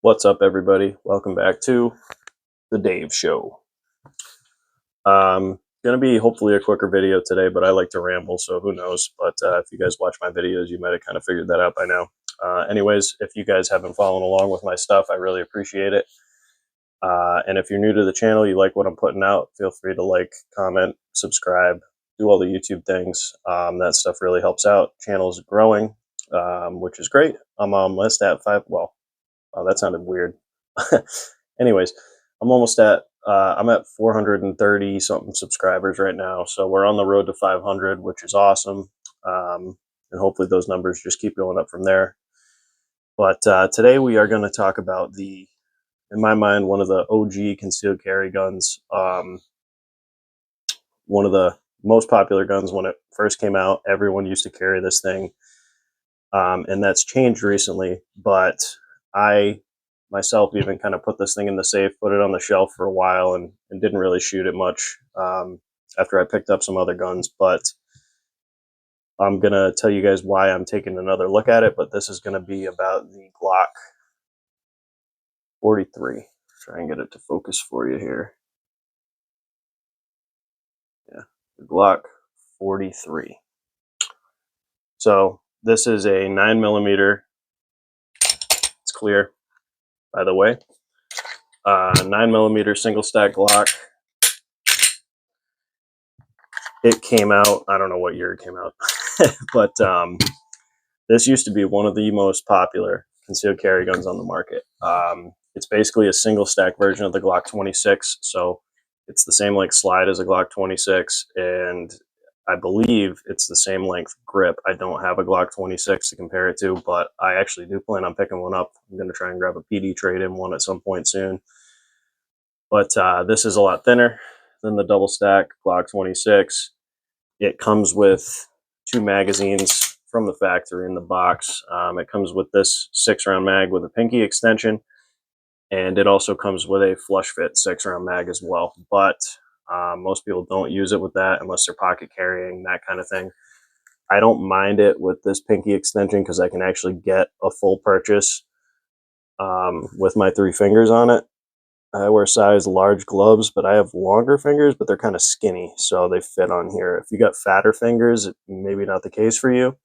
What's up, everybody? Welcome back to the Dave Show. Gonna be hopefully a quicker video today, but I like to ramble, so who knows. But if you guys watch my videos, you might have kind of figured that out by now. Anyways, if you guys have been following along with my stuff, I really appreciate it. And if you're new to the channel, you like what I'm putting out, feel free to like, comment, subscribe, do all the YouTube things. That stuff really helps out. Channel is growing, which is great. I'm almost at that sounded weird. Anyways, I'm at 430 something subscribers right now. So we're on the road to 500, which is awesome. And hopefully those numbers just keep going up from there. But today we are going to talk about in my mind, one of the OG concealed carry guns. One of the most popular guns when it first came out. Everyone used to carry this thing. And that's changed recently, but I myself even kind of put this thing in the safe, put it on the shelf for a while, and didn't really shoot it much after I picked up some other guns. But I'm going to tell you guys why I'm taking another look at it, but this is going to be about the Glock 43. Try and get it to focus for you here. Yeah, the Glock 43. So this is a 9mm. It's clear, by the way. 9mm single stack Glock. It came out, I don't know what year it came out, but this used to be one of the most popular concealed carry guns on the market. It's basically a single stack version of the Glock 26, so it's the same length slide as a Glock 26, and I believe it's the same length grip. I don't have a Glock 26 to compare it to, but I actually do plan on picking one up. I'm going to try and grab a PD trade-in one at some point soon. But this is a lot thinner than the double stack Glock 26. It comes with 2 magazines from the factory in the box. It comes with this 6-round mag with a pinky extension, and it also comes with a flush fit 6-round mag as well. But most people don't use it with that unless they're pocket carrying, that kind of thing. I don't mind it with this pinky extension because I can actually get a full purchase with my 3 fingers on it. I wear size large gloves, but I have longer fingers, but they're kind of skinny, so they fit on here. If you got fatter fingers, maybe not the case for you.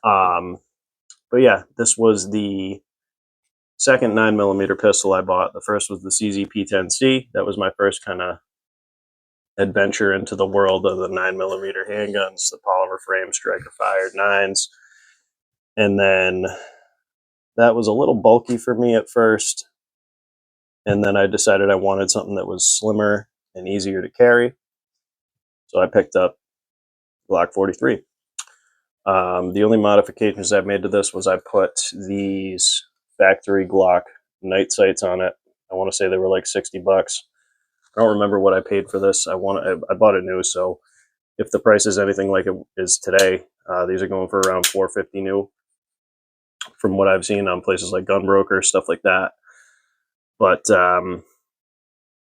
But yeah, this was the second 9mm pistol I bought. The first was the CZ P10C. That was my first kind of adventure into the world of the 9mm handguns, the polymer frame striker fired 9s. And then that was a little bulky for me at first. And then I decided I wanted something that was slimmer and easier to carry. So I picked up Glock 43. The only modifications I've made to this was I put these factory Glock night sights on it. I want to say they were like 60 bucks. I don't remember what I paid for this. I bought it new, so if the price is anything like it is today, these are going for around $450 new from what I've seen on places like Gunbroker, stuff like that. But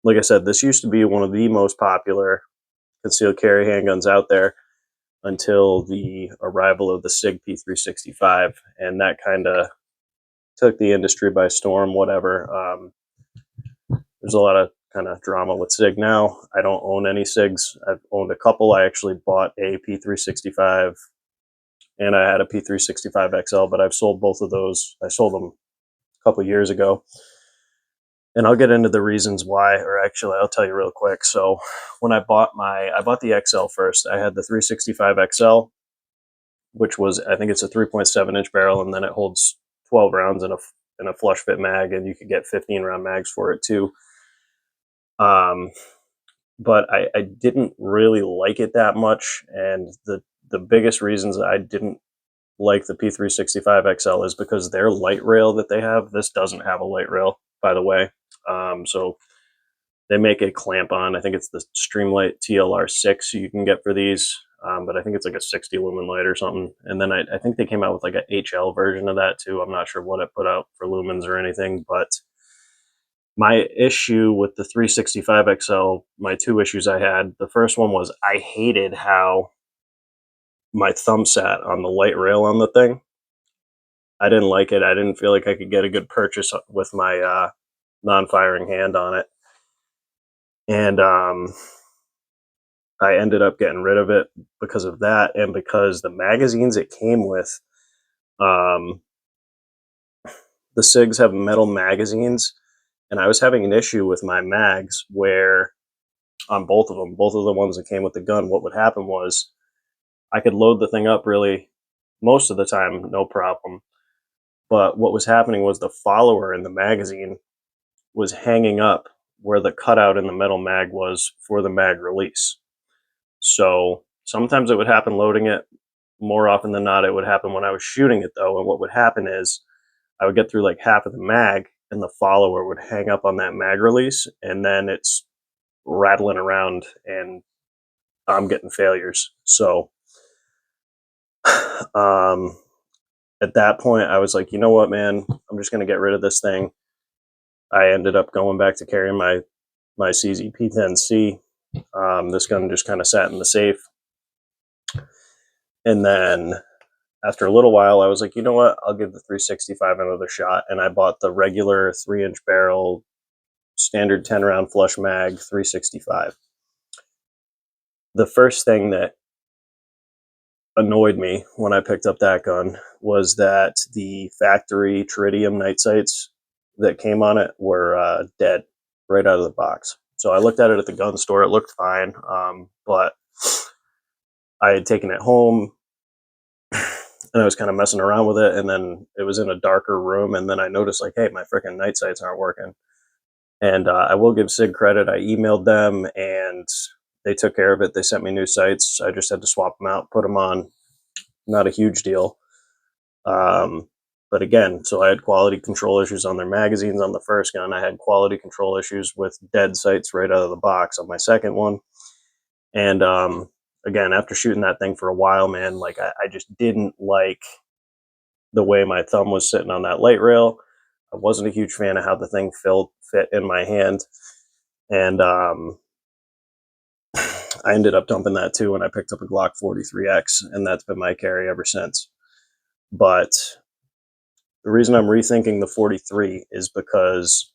like I said, this used to be one of the most popular concealed carry handguns out there until the arrival of the Sig P365, and that kind of took the industry by storm, whatever. There's a lot of kind of drama with Sig now. I don't own any Sigs. I've owned a couple. I actually bought a P365 and I had a P365 XL, but I've sold both of those. I sold them a couple years ago. And I'll get into the reasons why, or actually I'll tell you real quick. So when I bought the XL first, I had the 365 XL, which was, I think it's a 3.7-inch barrel, and then it holds 12 rounds in a flush fit mag, and you could get 15-round mags for it too. But I didn't really like it that much, and the biggest reasons I didn't like the P365 XL is because their light rail that they have, this doesn't have a light rail, by the way. So they make a clamp on, I think it's the Streamlight TLR6 you can get for these, but I think it's like a 60 lumen light or something. And then I think they came out with like a HL version of that too. I'm not sure what it put out for lumens or anything, but my issue with the 365 XL, my 2 issues I had, the first one was I hated how my thumb sat on the light rail on the thing. I didn't like it. I didn't feel like I could get a good purchase with my non-firing hand on it. And I ended up getting rid of it because of that, and because the magazines it came with, um, the SIGs have metal magazines, and I was having an issue with my mags where on both of them, both of the ones that came with the gun, what would happen was I could load the thing up really most of the time, no problem. But what was happening was the follower in the magazine was hanging up where the cutout in the metal mag was for the mag release. So sometimes it would happen loading it. More often than not, it would happen when I was shooting it, though. And what would happen is I would get through like half of the mag, and the follower would hang up on that mag release, and then it's rattling around, and I'm getting failures. So um, at that point, I was like, you know what, man, I'm just going to get rid of this thing. I ended up going back to carrying my CZ P10C. This gun just kind of sat in the safe. And then after a little while, I was like, you know what? I'll give the 365 another shot. And I bought the regular 3-inch barrel, standard 10 round flush mag 365. The first thing that annoyed me when I picked up that gun was that the factory tritium night sights that came on it were dead right out of the box. So I looked at it at the gun store. It looked fine, but I had taken it home and I was kind of messing around with it. And then it was in a darker room. And then I noticed, like, hey, my freaking night sights aren't working. And I will give SIG credit. I emailed them and they took care of it. They sent me new sights. I just had to swap them out, put them on. Not a huge deal. But again, so I had quality control issues on their magazines on the first gun. I had quality control issues with dead sights right out of the box on my second one. And again, after shooting that thing for a while, man, like I just didn't like the way my thumb was sitting on that light rail. I wasn't a huge fan of how the thing fit in my hand. And I ended up dumping that too when I picked up a Glock 43X, and that's been my carry ever since. But the reason I'm rethinking the 43 is because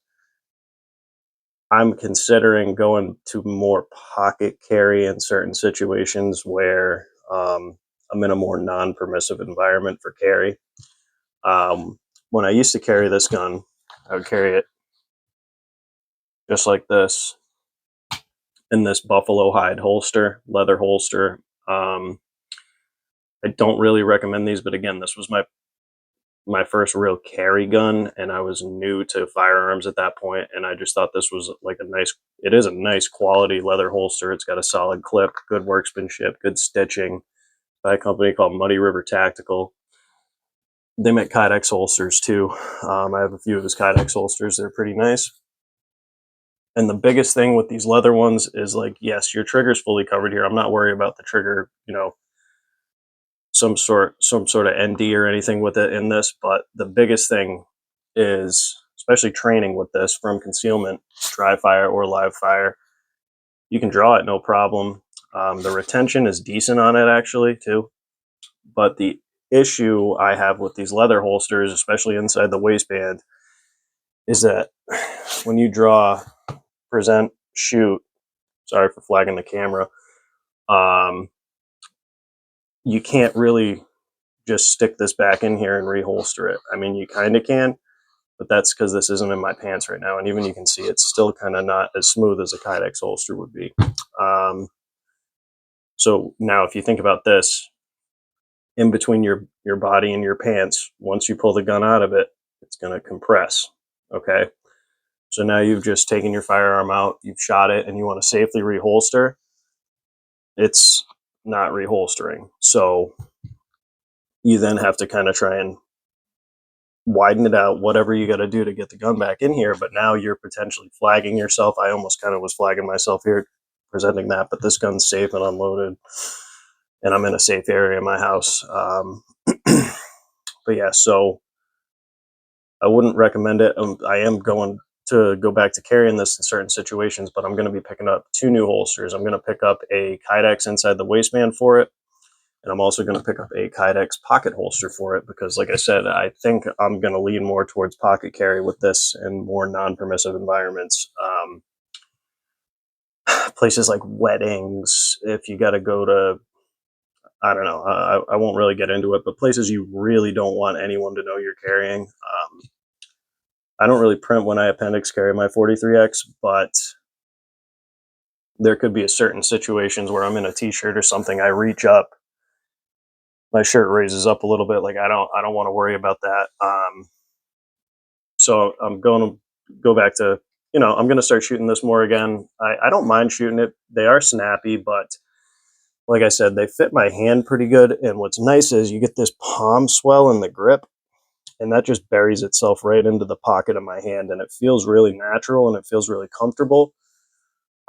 I'm considering going to more pocket carry in certain situations where I'm in a more non-permissive environment for carry. When I used to carry this gun, I would carry it just like this in this buffalo hide holster, leather holster. I don't really recommend these, but again, this was my first real carry gun, and I was new to firearms at that point, and I just thought this was like it is a nice quality leather holster. It's got a solid clip, good workmanship, good stitching, by a company called Muddy River Tactical. They make Kydex holsters too. I have a few of his Kydex holsters. They're pretty nice. And the biggest thing with these leather ones is, like, yes, your trigger's fully covered here. I'm not worried about the trigger, some sort of ND or anything with it in this, but the biggest thing is, especially training with this from concealment, dry fire or live fire, you can draw it no problem. The retention is decent on it actually too, but the issue I have with these leather holsters, especially inside the waistband, is that when you draw, present, shoot, sorry for flagging the camera, you can't really just stick this back in here and reholster it. I mean, you kind of can, but that's because this isn't in my pants right now. And even you can see it's still kind of not as smooth as a Kydex holster would be. So now if you think about this, in between your body and your pants, once you pull the gun out of it, it's going to compress. Okay. So now you've just taken your firearm out, you've shot it, and you want to safely reholster. It's not reholstering. So you then have to kind of try and widen it out, whatever you got to do to get the gun back in here. But now you're potentially flagging yourself. I almost kind of was flagging myself here presenting that, but this gun's safe and unloaded, and I'm in a safe area in my house. But yeah, so I wouldn't recommend it. I am going to go back to carrying this in certain situations, but I'm going to be picking up 2 new holsters. I'm going to pick up a Kydex inside the waistband for it, And I'm also going to pick up a Kydex pocket holster for it because, like I said, I think I'm going to lean more towards pocket carry with this in more non-permissive environments. Places like weddings, if you got to go to, I don't know, I won't really get into it, but places you really don't want anyone to know you're carrying. I don't really print when I appendix carry my 43X, but there could be a certain situations where I'm in a t-shirt or something, I reach up, my shirt raises up a little bit, like I don't want to worry about that. So I'm going to go back to, I'm going to start shooting this more again. I don't mind shooting it. They are snappy, but like I said, they fit my hand pretty good. And what's nice is you get this palm swell in the grip, and that just buries itself right into the pocket of my hand, and it feels really natural and it feels really comfortable.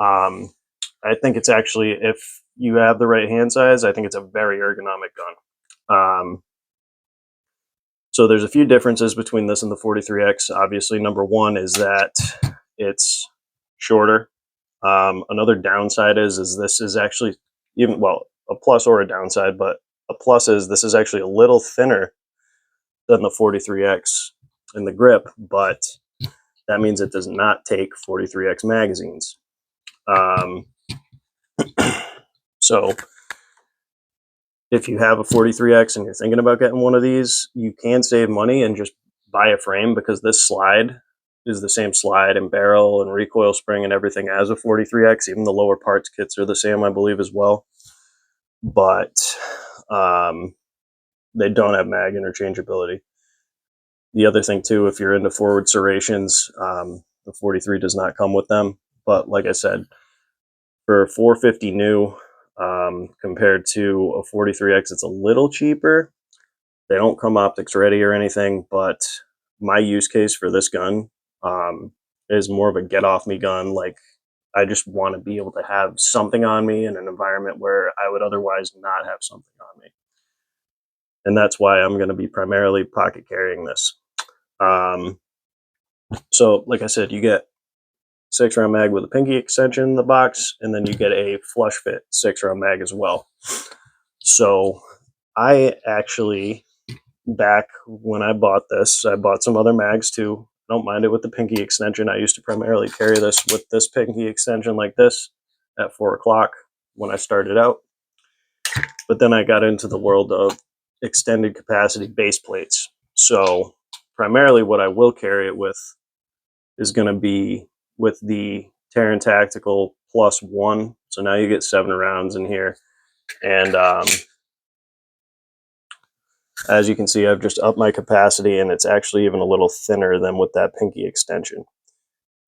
I think it's actually, if you have the right hand size, I think it's a very ergonomic gun. So there's a few differences between this and the 43X. Obviously, number one is that it's shorter. Another downside is this is actually a plus or a downside, but a plus is this is actually a little thinner than the 43X in the grip, but that means it does not take 43X magazines. So if you have a 43X and you're thinking about getting one of these, you can save money and just buy a frame, because this slide is the same slide and barrel and recoil spring and everything as a 43X. Even the lower parts kits are the same, I believe, as well. But they don't have mag interchangeability. The other thing too, if you're into forward serrations, the 43 does not come with them. But like I said, for $450 new, compared to a 43X, it's a little cheaper. They don't come optics ready or anything, but my use case for this gun is more of a get off me gun. Like, I just want to be able to have something on me in an environment where I would otherwise not have something on me. And that's why I'm going to be primarily pocket carrying this. So like I said, you get 6-round mag with a pinky extension in the box, and then you get a flush fit 6-round mag as well. So I actually, back when I bought this, I bought some other mags too. I don't mind it with the pinky extension. I used to primarily carry this with this pinky extension like this at 4 o'clock when I started out. But then I got into the world of extended capacity base plates. So primarily what I will carry it with is going to be with the Terran Tactical +1. So now you get 7 rounds in here. And as you can see, I've just upped my capacity, and it's actually even a little thinner than with that pinky extension.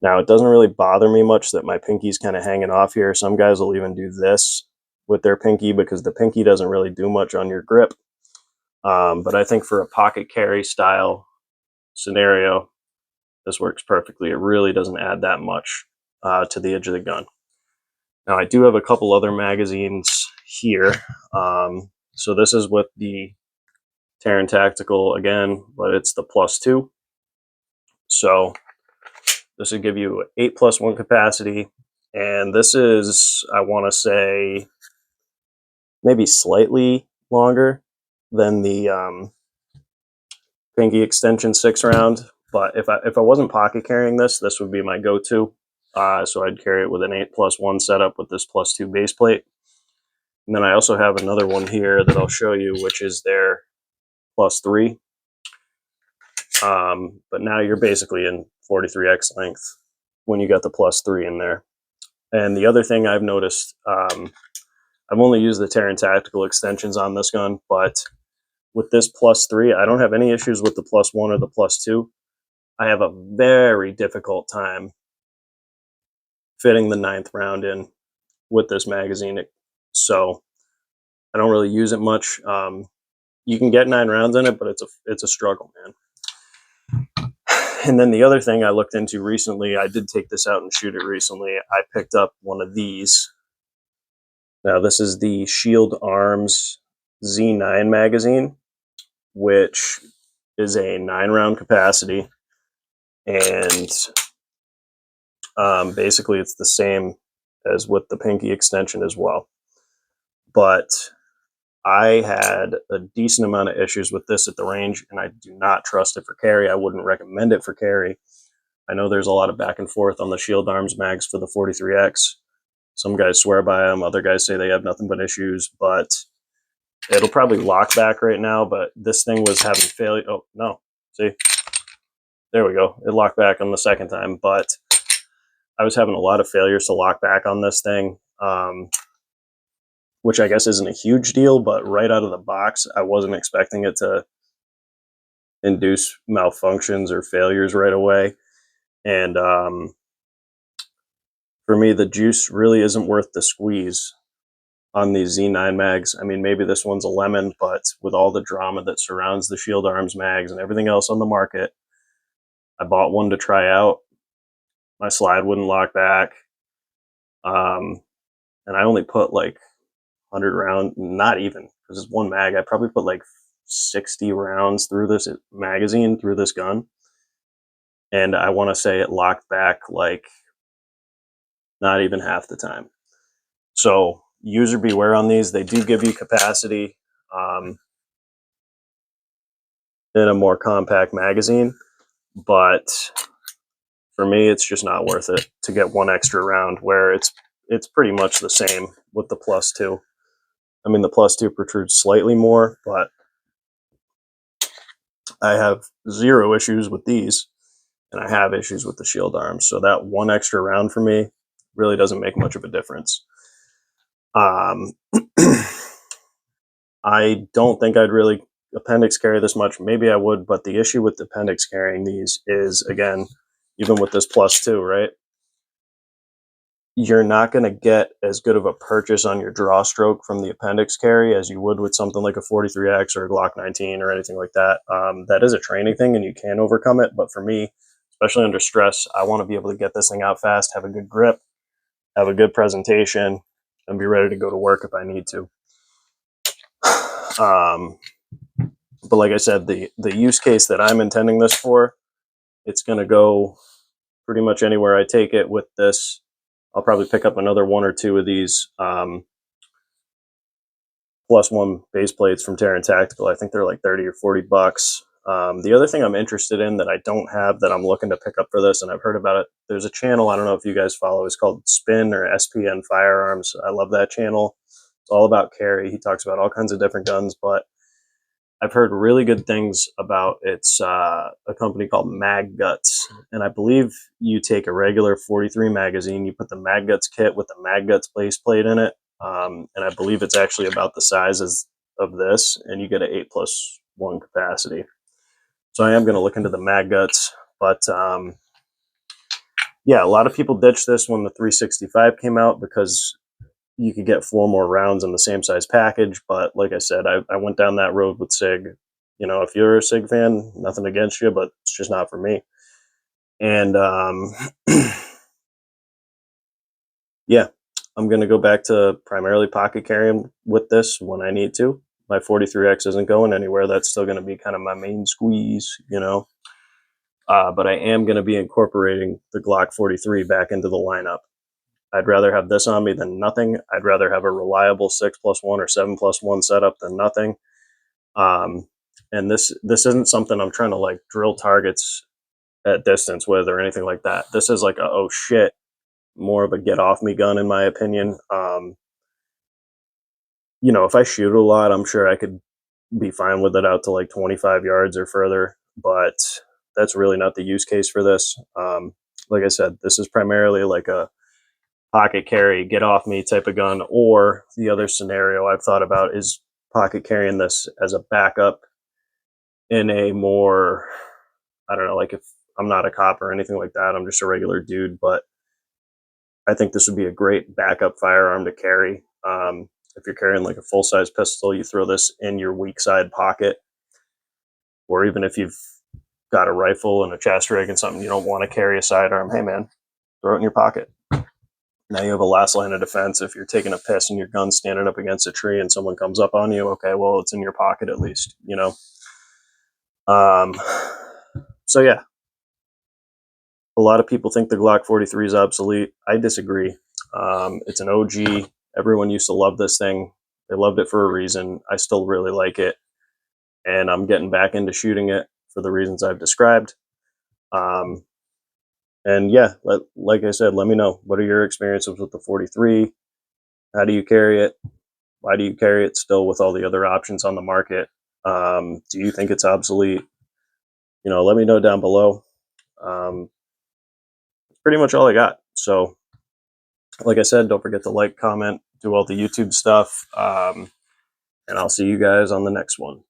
Now, it doesn't really bother me much that my pinky's kind of hanging off here. Some guys will even do this with their pinky because the pinky doesn't really do much on your grip. But I think for a pocket carry style scenario, this works perfectly. It really doesn't add that much to the edge of the gun. Now, I do have a couple other magazines here. So this is with the Terran Tactical again, but it's the +2. So this would give you 8+1 capacity. And this is, I want to say, maybe slightly longer than the pinky extension 6-round. But if I wasn't pocket carrying this would be my go-to. So I'd carry it with an 8+1 setup with this +2 base plate. And then I also have another one here that I'll show you, which is their +3. But now you're basically in 43X length when you got the +3 in there. And the other thing I've noticed, I've only used the Terran Tactical extensions on this gun, but with this +3, I don't have any issues with the +1 or the +2. I have a very difficult time fitting the 9th round in with this magazine. So I don't really use it much. You can get 9 rounds in it, but it's a struggle, man. And then the other thing I looked into recently, I did take this out and shoot it recently. I picked up one of these. Now, this is the Shield Arms Z9 magazine, which is a 9-round capacity. And basically it's the same as with the pinky extension as well. But I had a decent amount of issues with this at the range, and I do not trust it for carry. I wouldn't recommend it for carry. I know there's a lot of back and forth on the Shield Arms mags for the 43X. Some guys swear by them. Other guys say they have nothing but issues, but it'll probably lock back right now. But this thing was having failure. Oh, no. See? There we go. It locked back on the second time, but I was having a lot of failures to lock back on this thing, which I guess isn't a huge deal, but right out of the box, I wasn't expecting it to induce malfunctions or failures right away. And for me, the juice really isn't worth the squeeze on these Z9 mags. I mean, maybe this one's a lemon, but with all the drama that surrounds the Shield Arms mags and everything else on the market, I bought one to try out. My slide wouldn't lock back. And I only put like 100 rounds, not even, because it's one mag. I probably put like 60 rounds through this magazine, through this gun. And I want to say it locked back like not even half the time. So user beware on these. They do give you capacity in a more compact magazine, but for me, it's just not worth it to get one extra round where it's pretty much the same with the plus two. I mean, the plus two protrudes slightly more, but I have zero issues with these, and I have issues with the Shield Arms. So that one extra round for me really doesn't make much of a difference. I don't think I'd really appendix carry this much. Maybe I would, but the issue with appendix carrying these is, again, even with this plus two, right? You're not going to get as good of a purchase on your draw stroke from the appendix carry as you would with something like a 43X or a Glock 19 or anything like that. That is a training thing and you can overcome it. But for me, especially under stress, I want to be able to get this thing out fast, have a good grip, have a good presentation, and be ready to go to work if I need to. But like I said, the use case that I'm intending this for, it's going to go pretty much anywhere I take it with this. I'll probably pick up another one or two of these +1 base plates from Terran Tactical. I think they're like 30 or 40 bucks. The other thing I'm interested in that I don't have that I'm looking to pick up for this, and I've heard about it, there's a channel, I don't know if you guys follow, it's called Spin or SPN Firearms. I love that channel. It's all about carry. He talks about all kinds of different guns, but I've heard really good things about it's a company called Mag Guts, and I believe you take a regular 43 magazine, you put the Mag Guts kit with the Mag Guts base plate in it, and I believe it's actually about the size of this, and you get an 8+1 capacity. So I am going to look into the Mag Guts, but yeah, a lot of people ditched this when the 365 came out because you could get 4 more rounds in the same size package. But like I said, I went down that road with Sig. You know, if you're a Sig fan, nothing against you, but it's just not for me. And yeah, I'm going to go back to primarily pocket carrying with this when I need to. My 43X isn't going anywhere. That's still going to be kind of my main squeeze, you know. But I am going to be incorporating the Glock 43 back into the lineup. I'd rather have this on me than nothing. I'd rather have a reliable 6+1 or 7+1 setup than nothing. And this isn't something I'm trying to like drill targets at distance with or anything like that. This is like a, oh shit, more of a get off me gun in my opinion. You know, if I shoot a lot, I'm sure I could be fine with it out to like 25 yards or further, but that's really not the use case for this. Like I said, this is primarily like a pocket carry, get off me type of gun, or the other scenario I've thought about is pocket carrying this as a backup in a more, I don't know, like if I'm not a cop or anything like that, I'm just a regular dude, but I think this would be a great backup firearm to carry. If you're carrying like a full-size pistol, you throw this in your weak side pocket, or even if you've got a rifle and a chest rig and something you don't want to carry a sidearm, hey man, throw it in your pocket. Now you have a last line of defense. If you're taking a piss and your gun's standing up against a tree and someone comes up on you, okay, well, it's in your pocket at least, you know? So yeah, a lot of people think the Glock 43 is obsolete. I disagree. It's an OG. Everyone used to love this thing They loved it for a reason. I still really like it, and I'm getting back into shooting it for the reasons I've described. And yeah, like I said, let me know, what are your experiences with the 43? How do you carry it? Why do you carry it still with all the other options on the market? Do you think it's obsolete? Let me know down below. That's pretty much all I got. So, like I said, don't forget to like, comment, do all the YouTube stuff. And I'll see you guys on the next one.